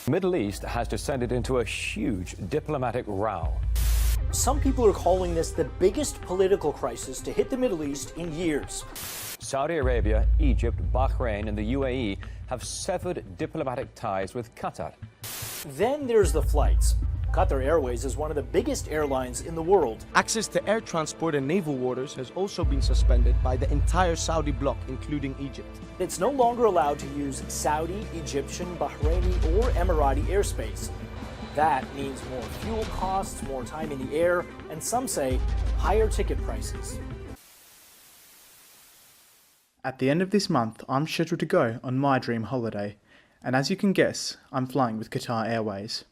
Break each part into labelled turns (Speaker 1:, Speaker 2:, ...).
Speaker 1: The Middle East has descended into a huge diplomatic row.
Speaker 2: Some people are calling this the biggest political crisis to hit the Middle East in years.
Speaker 1: Saudi Arabia, Egypt, Bahrain and the UAE have severed diplomatic ties with Qatar.
Speaker 2: Then there's the flights. Qatar Airways is one of the biggest airlines in the world.
Speaker 3: Access to air transport and naval waters has also been suspended by the entire Saudi bloc, including Egypt.
Speaker 2: It's no longer allowed to use Saudi, Egyptian, Bahraini, or Emirati airspace. That means more fuel costs, more time in the air, and some say higher ticket prices.
Speaker 4: At the end of this month, I'm scheduled to go on my dream holiday, and as you can guess, I'm flying with Qatar Airways.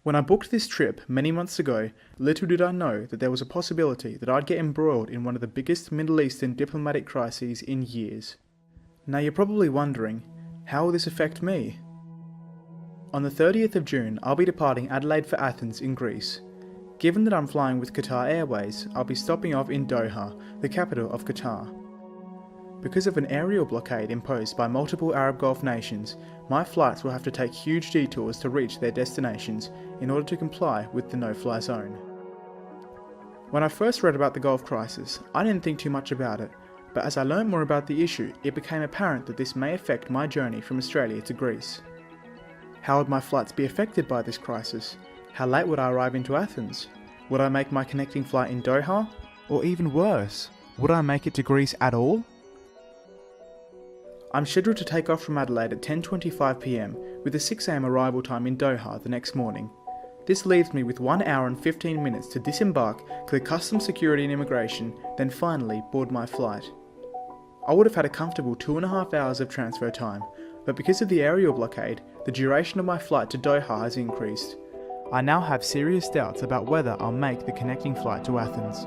Speaker 4: When I booked this trip many months ago, little did I know that there was a possibility that I'd get embroiled in one of the biggest Middle Eastern diplomatic crises in years. Now you're probably wondering, how will this affect me? On the 30th of June, I'll be departing Adelaide for Athens in Greece. Given that I'm flying with Qatar Airways, I'll be stopping off in Doha, the capital of Qatar. Because of an aerial blockade imposed by multiple Arab Gulf nations, my flights will have to take huge detours to reach their destinations in order to comply with the no-fly zone. When I first read about the Gulf crisis, I didn't think too much about it, but as I learned more about the issue, it became apparent that this may affect my journey from Australia to Greece. How would my flights be affected by this crisis? How late would I arrive into Athens? Would I make my connecting flight in Doha? Or even worse, would I make it to Greece at all? I'm scheduled to take off from Adelaide at 10:25 p.m. with a 6 a.m. arrival time in Doha the next morning. This leaves me with 1 hour and 15 minutes to disembark, clear customs security and immigration, then finally board my flight. I would have had a comfortable 2.5 hours of transfer time, but because of the aerial blockade, the duration of my flight to Doha has increased. I now have serious doubts about whether I'll make the connecting flight to Athens.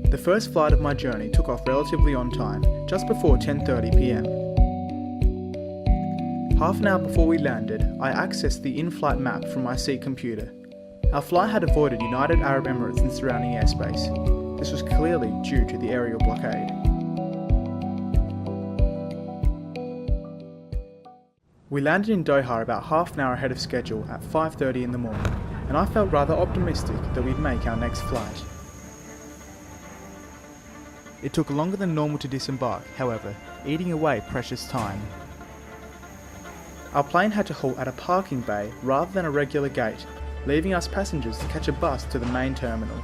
Speaker 4: The first flight of my journey took off relatively on time, just before 10:30 p.m. Half an hour before we landed, I accessed the in-flight map from my seat computer. Our flight had avoided United Arab Emirates and surrounding airspace. This was clearly due to the aerial blockade. We landed in Doha about half an hour ahead of schedule at 5:30 in the morning, and I felt rather optimistic that we'd make our next flight. It took longer than normal to disembark, however, eating away precious time. Our plane had to halt at a parking bay rather than a regular gate, leaving us passengers to catch a bus to the main terminal.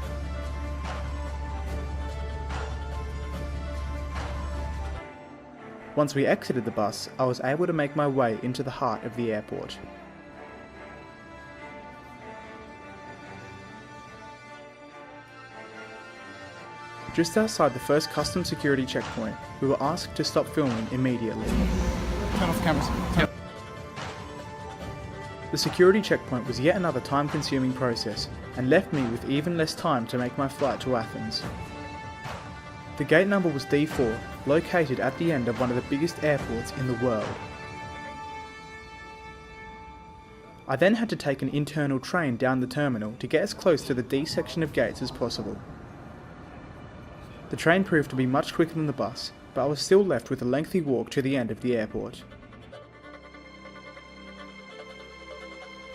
Speaker 4: Once we exited the bus, I was able to make my way into the heart of the airport. Just outside the first customs security checkpoint, we were asked to stop filming immediately.
Speaker 5: Turn off cameras.
Speaker 4: The security checkpoint was yet another time-consuming process and left me with even less time to make my flight to Athens. The gate number was D4, located at the end of one of the biggest airports in the world. I then had to take an internal train down the terminal to get as close to the D section of gates as possible. The train proved to be much quicker than the bus, but I was still left with a lengthy walk to the end of the airport.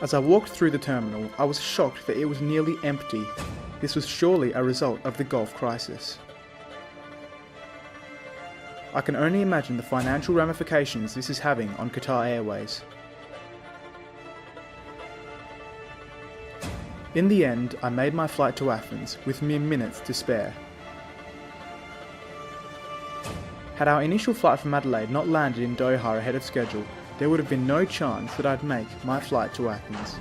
Speaker 4: As I walked through the terminal, I was shocked that it was nearly empty. This was surely a result of the Gulf crisis. I can only imagine the financial ramifications this is having on Qatar Airways. In the end, I made my flight to Athens with mere minutes to spare. Had our initial flight from Adelaide not landed in Doha ahead of schedule, there would have been no chance that I'd make my flight to Athens.